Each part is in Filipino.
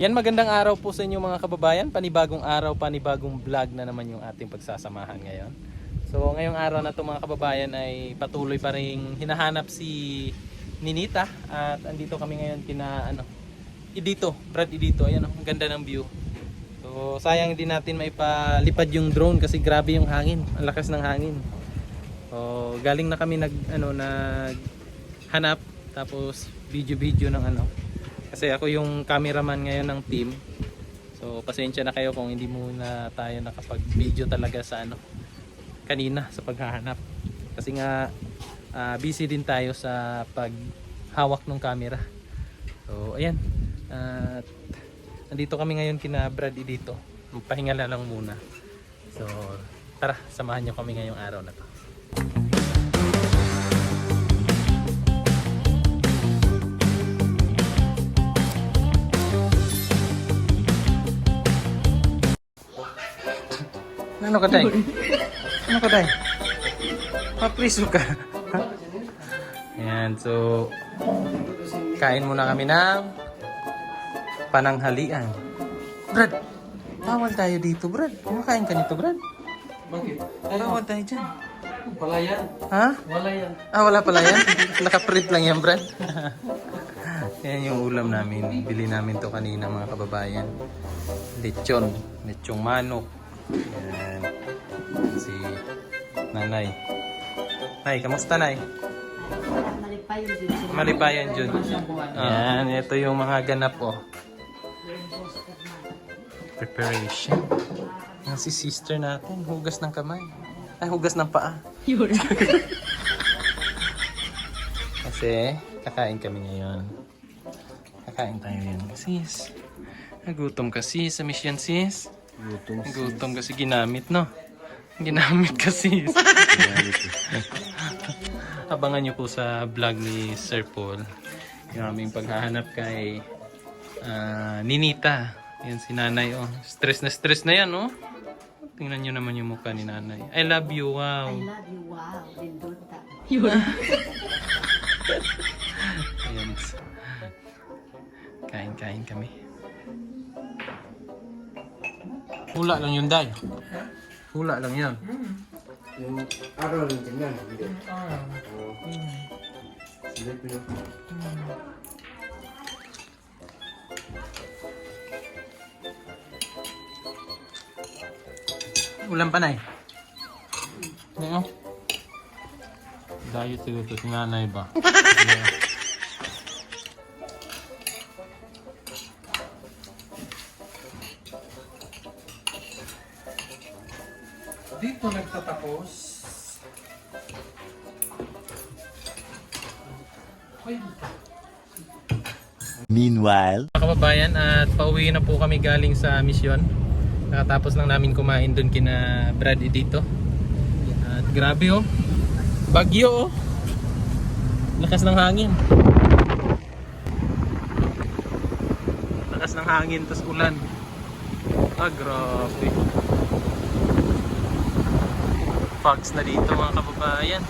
Yan, magandang araw po sa inyo mga kababayan. Panibagong araw, panibagong vlog na naman yung ating pagsasamahan ngayon. So ngayong araw na to mga kababayan ay patuloy pa rin hinahanap si Ninita. At andito kami ngayon kina Idito, Brad Idito. Ayan, ang ganda ng view. So sayang hindi natin maipalipad yung drone kasi grabe yung hangin. Ang lakas ng hangin. So galing na kami naghanap tapos video ng kasi ako yung cameraman ngayon ng team. So pasensya na kayo kung hindi muna tayo nakapag-video talaga sa kanina sa paghahanap. Kasi nga busy din tayo sa paghawak ng camera. So ayan. At nandito kami ngayon kina Brad dito. Magpahinga lang muna. So tara, samahan niyo kami ngayong araw na to. Ano ka, Day? Ano ka, Day? Papriso ka. Ayan, so kain muna kami ng pananghalian. Brad, bawal tayo dito, Brad. Kumakain ka nito, Brad. Bakit? Bawal tayo dyan. Wala yan. Ha? Wala yan. Wala pala yan. Nakaprint lang yan, Brad. Yan yung ulam namin. Bili namin to kanina mga kababayan. Lechon. Lechong manok. Yan. Si Nanay. Nay, kamusta, Nay? Malipayan dyan. Yan, ito yung mga ganap, preparation. Yan si sister natin. Hugas ng kamay. Ay, hugas ng paa. Kasi, kakain kami ngayon. Kakain tayo yan. Sis, nagutom ka sis sa mission sis. Gutom kasi ginamit, no? Ginamit kasi. Abangan nyo po sa vlog ni Sir Paul yung aming paghahanap kay Ninita. Yan si Nanay, stress na yan, Tingnan nyo naman yung mukha ni Nanay. I love you, wow. I love you, wow. Lindota. Ayan. Kain kami. Hula lang yun, Day. Hula lang yan. Yung araw rin tingnan. Hindi. Silip nyo. Ulam pa, Nay. Ano? Diet siguro si Nanay ba? Dito nagtatapos. Meanwhile, Mga kababayan, at pauwi na po kami galing sa misyon. Nakatapos lang namin kumain doon kina Brad dito. At grabe, bagyo, lakas ng hangin. Lakas ng hangin tas ulan. Grabe. Fogs na dito mga kababayan.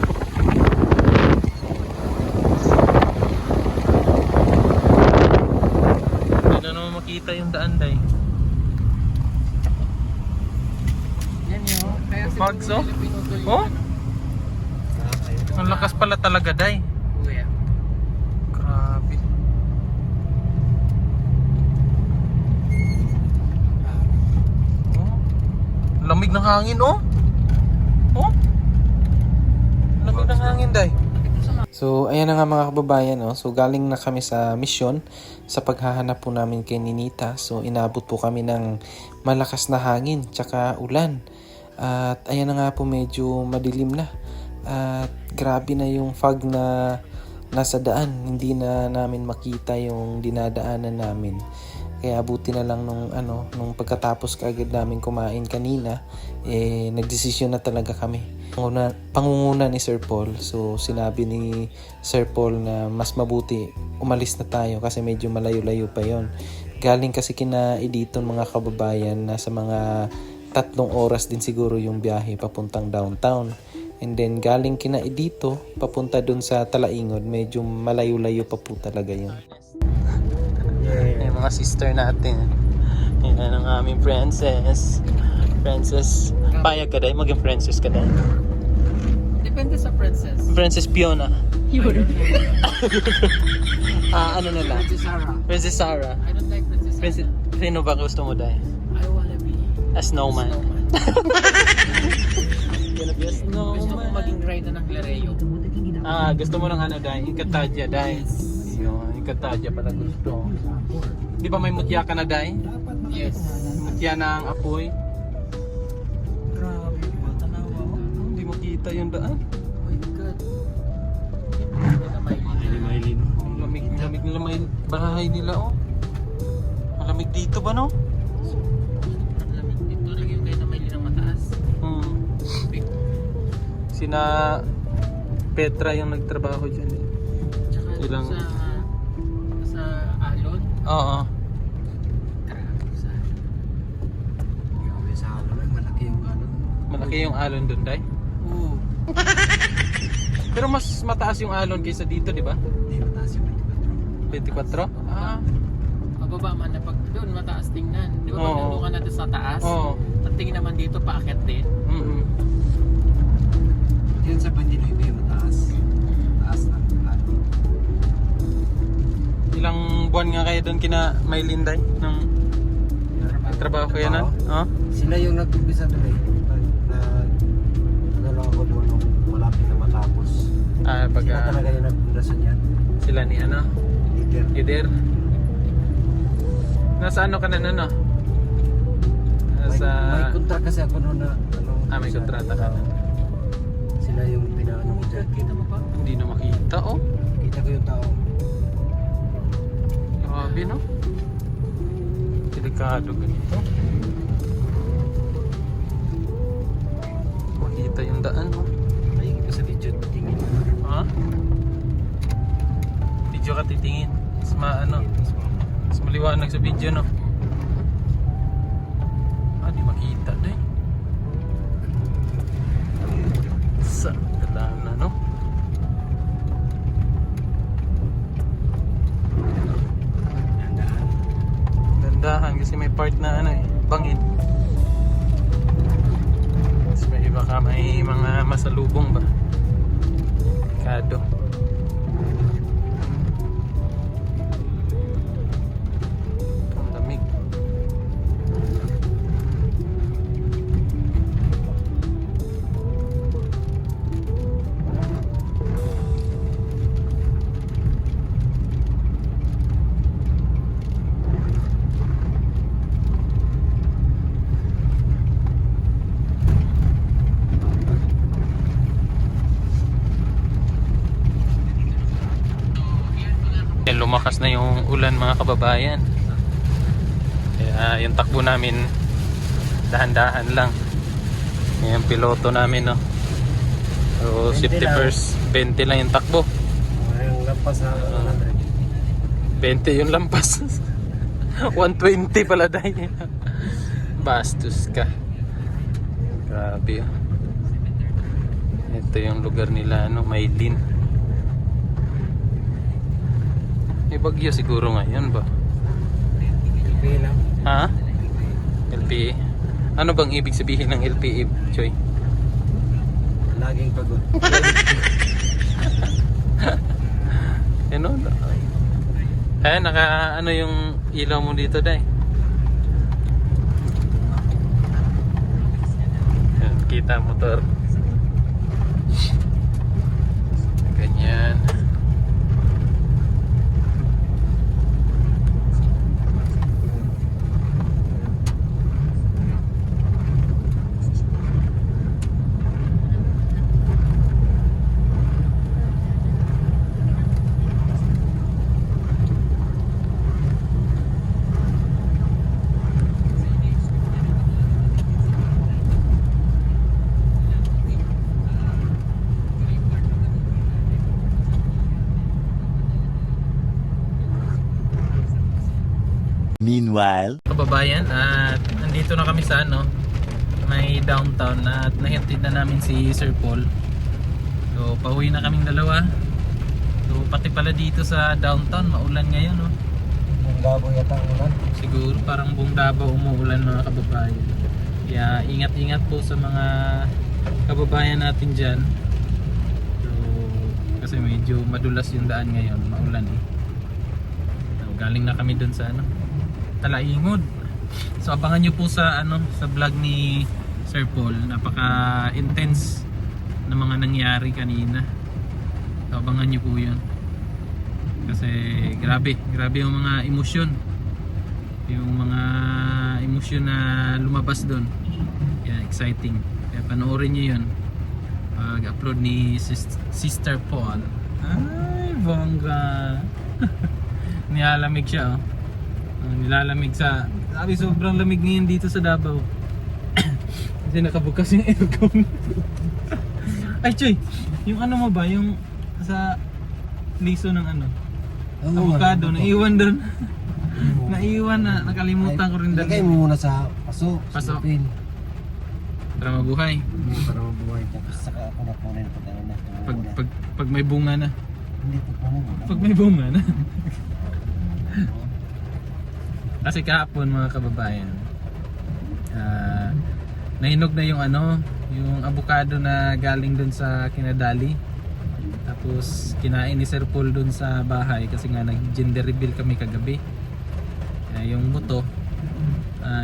Hindi na naman makita yung daan, Day. Yan yun. Fogs, ang lakas pala talaga, Day. Grabe. Lamig ng hangin, lamig ng hangin, Day. So, ayan na nga mga kababayan, So, galing na kami sa misyon sa paghahanap po namin kay Ninita. So, inabot po kami ng malakas na hangin tsaka ulan. At ayan na nga po, medyo madilim na. At grabe na yung fog na nasa daan. Hindi na namin makita yung dinadaanan namin. Kaya buti na lang nung pagkatapos kaagad namin kumain kanina, nagdesisyon na talaga kami. Pangunguna ni Sir Paul. So sinabi ni Sir Paul na mas mabuti umalis na tayo kasi medyo malayo-layo pa yon. Galing kasi kina Editon mga kababayan na sa mga 3 oras din siguro yung biyahe papuntang downtown. And then galing kina Edito papunta dun sa Talaingod, medyo malayo-layo pa po talaga yun. Yung mga sister natin. Ayan ang aming princess. Princess, payag ka dahil? Maging princess ka dahil? Depende sa princess. Princess Fiona. Ano na lang? Princess Sarah. Princess Sarah. I don't like Princess Princess, Sarah. sino ba gusto mo dahil? I wanna be A snowman. Gonna be a Gusto ko snowman. maging ride ng Lareo. Gusto mo ng ano dahil? Encantadia dahil? Yun, Encantadia pala gusto. Di ba may mutya ka na dahil? Yes. Mutya ng apoy. Grabe po. Tanawa mo. Hindi mo kita yung daan. Oh my God. Hindi na may Lamig nila may bahay nila oh. Malamig dito ba no? Ang lamig dito. Rin yung kayo na may linang mataas. Sina Petra yung nagtrabaho dyan eh. Tsaka Ilang- sa alon. Oo. Grabe sa Grabe sa alon, malaki yung alon. Malaki yung alon doon dahil. Oo. Pero mas mataas yung alon kaysa dito di ba? Hindi mataas yung 24? Mababa man na pag doon mataas tingnan. Di ba pag Oo. nandun ka na doon sa taas? Oo. Ang tingin naman dito paakyat din. Yun sa Bandinoy ba yung mataas? Taas na alon. Ilang buwan nga kayo doon kina Maylinday nung trabaho kayo na? Oh? Sila yung nag-umpisa doon eh. Nagano ako doon nung malapit na matapos. Pag Sila talaga yung nagpundasan yan. sila ni ano? Leader. Gider. Nasa ano ka na nun no? Nasa... May kontrata kasi ako noon na ano, may kontrata ka na. Sila yung pinaano ko dyan. Kita mo pa? Hindi na makita oh. Kita ko yung tao. Grabe no? Delikado ganito. Makita yung daan no? Ayun ko sa video tingin. Ha? Video ka titingin. Mas mas maliwanag sa video no? Di makita dahil. Sa daan na no? Handaan. Dandahan kasi may part na ano eh, bangin. Tapos may iba ka, may mga masalubong ba? Kado. Ang lamig. Lumakas na yung ulan mga kababayan. Kaya yung takbo namin dahan-dahan lang. Yung piloto namin no. So 20 safety lang. first, 20 lang yung takbo. Yung lampas na 20 yung lampas. 120 pala dahil. Bastos ka. Grabe. Ito yung lugar nila ano, Maylin. May bagyo siguro ngayon ba? LPA lang. Ha? LPA? Ano bang ibig sabihin ng LPA, Choy? Laging pagod. Ano? Naka ano yung ilaw mo dito, Day? Yan, kita motor. Ganyan. Meanwhile, Kababayan, at nandito na kami sa ano, may downtown at nahihatid na namin si Sir Paul. So pauwi na kaming dalawa. So pati pala dito sa downtown maulan ngayon no. Yung gabo yata ang ulan. Siguro parang buong Davao umuulan mga kababayan. Kaya ingat-ingat po sa mga kababayan natin dyan. So, kasi medyo madulas yung daan ngayon, maulan eh. So, galing na kami dun sa Talaingod. So abangan nyo po sa sa vlog ni Sir Paul. Napaka-intense na mga nangyari kanina. So abangan nyo po yun. Kasi grabe yung mga emosyon. Yung mga emosyon na lumabas doon. Kaya exciting. Kaya panoorin nyo yun. Pag-upload ni Sister Paul. Ay, bongga. Nilalamig siya oh. Nilalamig sa... Sabi sobrang lamig ngayon dito sa Davao. Kasi nakabukas yung aircon. Ay Choy, yung mo ba? Yung sa liso ng avocado, naiwan doon. Naiwan na, nakalimutan ko rin Lagay dali. mo muna sa paso. Paso. Silipin. Para mabuhay. Para mabuhay. Tapos saka ako na kunin pag ano na. Pag may bunga na. Hindi pag ano. Pag may bunga na. Kasi kahapon mga kababayan, nahinog na yung avocado na galing dun sa kinadali. Tapos kinain ni Sir Paul dun sa bahay kasi nga nag-gender reveal kami kagabi. Yung buto,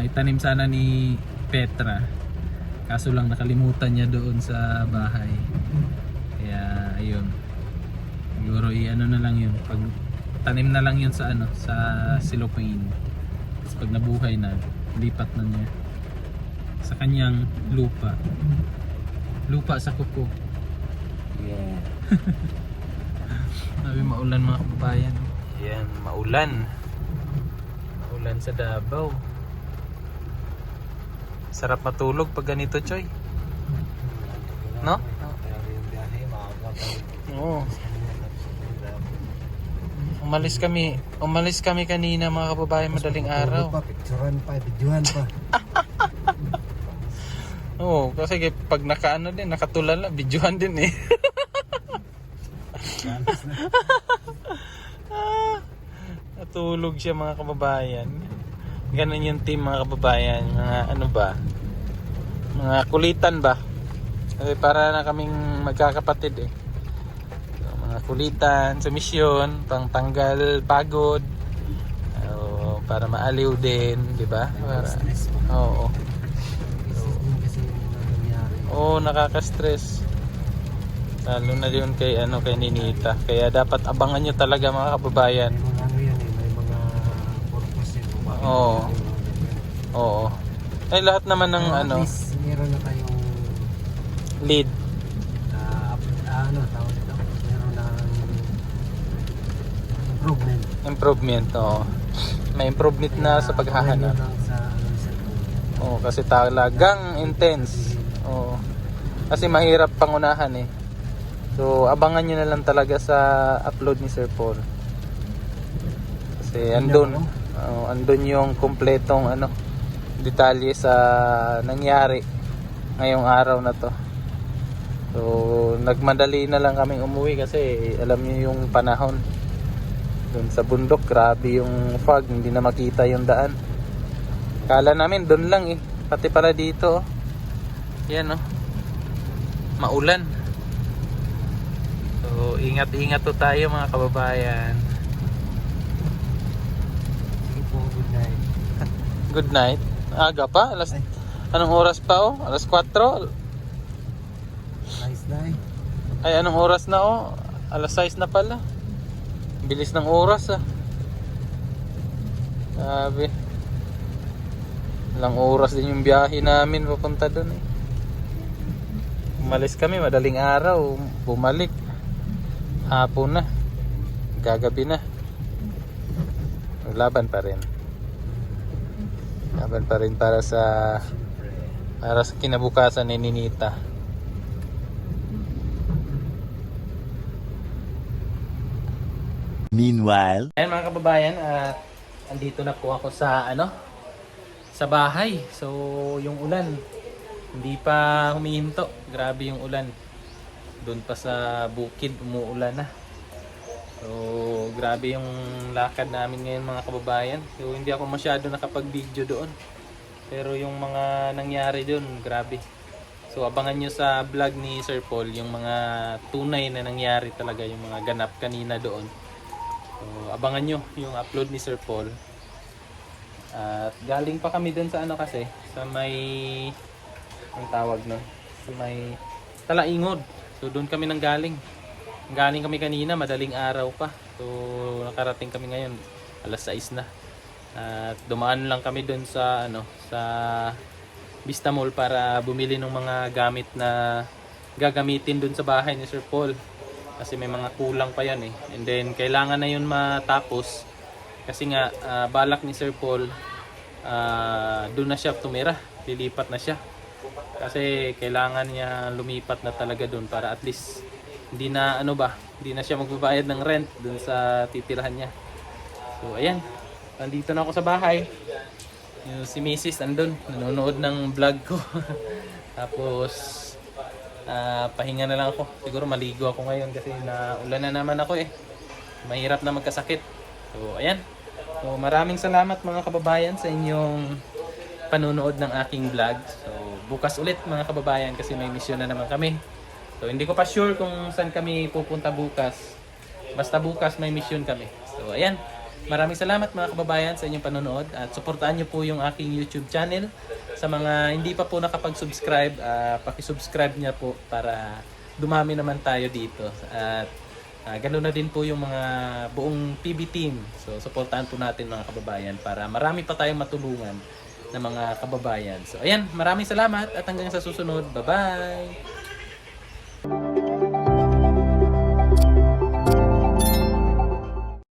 itanim sana ni Petra. Kaso lang nakalimutan niya doon sa bahay. Kaya ayun. Siguro na lang yun. Pag tanim na lang yun sa sa cellophane. Tapos pag nabuhay na, lipat na niya sa kanyang lupa sa kuko. Yeah. Sabi maulan mga kababayan. Yan, maulan sa Davao. Sarap matulog pag ganito, Choy, no? Kaya yung biyahe, maaga pa. Oo. Umalis kami kanina mga kababayan, madaling araw. Picturean pa, videohan pa. Oo, kasi pag nakatulala, videohan din eh. Natulog siya mga kababayan. Ganun yung team mga kababayan. Mga mga kulitan ba? Kasi para na kaming magkakapatid eh. So, mga kulitan sa misyon, pang tanggal pagod. Para maaliw din, di ba? Stress pa. Oo. Kasi yung nangyari. Oo, nakaka-stress. Lalo na yun kay Ninita. Kaya dapat abangan nyo talaga mga kababayan. May mga yan eh, may mga purpose yun. Oo. Oo. Ay lahat naman ng At least meron na tayong lead. tawag ito? Meron na improvement. Improvement, oo. May improvement na sa paghahanap. Oo, kasi talagang intense. Oo. Kasi mahirap pangunahan eh. So, abangan nyo na lang talaga sa upload ni Sir Paul. Kasi andun yung kumpletong detalye sa nangyari ngayong araw na to. So, nagmadali na lang kaming umuwi kasi alam niyo yung panahon. Doon sa bundok, grabe yung fog, hindi na makita yung daan. Kala namin doon lang eh. Pati pala dito, yan maulan. So, ingat-ingat to tayo mga kababayan. Good night. Good night. Aga pa? Anong oras pa Alas 4? Nice night. Ay, anong oras na Alas 6 na pala. Bilis ng oras Sabi. Ilang oras din yung biyahe namin papunta doon eh. Umalis kami madaling araw, bumalik hapon na, gagabi na. Laban pa rin para sa kinabukasan ni Ninita. Meanwhile, Ayan mga kababayan, andito na po ako sa sa bahay. So yung ulan hindi pa humihinto. Grabe yung ulan. Doon pa sa bukid umuulan na. So So, grabe yung lakad namin ngayon mga kababayan. So, hindi ako masyado nakapag-video doon. Pero yung mga nangyari doon, grabe. So, abangan nyo sa vlog ni Sir Paul yung mga tunay na nangyari talaga, yung mga ganap kanina doon. So, abangan nyo yung upload ni Sir Paul. At galing pa kami doon sa ano kasi, sa may, ang tawag nun, sa may Talaingod. So, doon kami nang galing. Galing kami kanina, madaling araw pa. So, nakarating kami ngayon, alas 6 na. At dumaan lang kami doon sa ano, sa Vista Mall para bumili ng mga gamit na gagamitin doon sa bahay ni Sir Paul. Kasi may mga kulang pa yan eh. And then kailangan na yun matapos. Kasi nga balak ni Sir Paul, doon na siya tumira. Lilipat na siya. Kasi kailangan niya lumipat na talaga doon para at least hindi na hindi na siya magbabayad ng rent doon sa titirahan niya. So ayan, nandito na ako sa bahay. Yung si Mrs. andun, nanonood ng vlog ko. Tapos pahinga na lang ako. Siguro maligo ako ngayon kasi naulan na naman ako eh. Mahirap na magkasakit. So ayan. So maraming salamat mga kababayan sa inyong panonood ng aking vlog. So bukas ulit mga kababayan kasi may mission na naman kami. So hindi ko pa sure kung saan kami pupunta bukas. Basta bukas may mission kami. So ayan. Maraming salamat mga kababayan sa inyong panonood at suportahan niyo po yung aking YouTube channel. Sa mga hindi pa po nakapag-subscribe, paki-subscribe niya po para dumami naman tayo dito. At ganoon na din po yung mga buong PB team. So suportahan po natin mga kababayan para marami pa tayong matulungan ng mga kababayan. So ayan, maraming salamat at hanggang sa susunod. Bye-bye!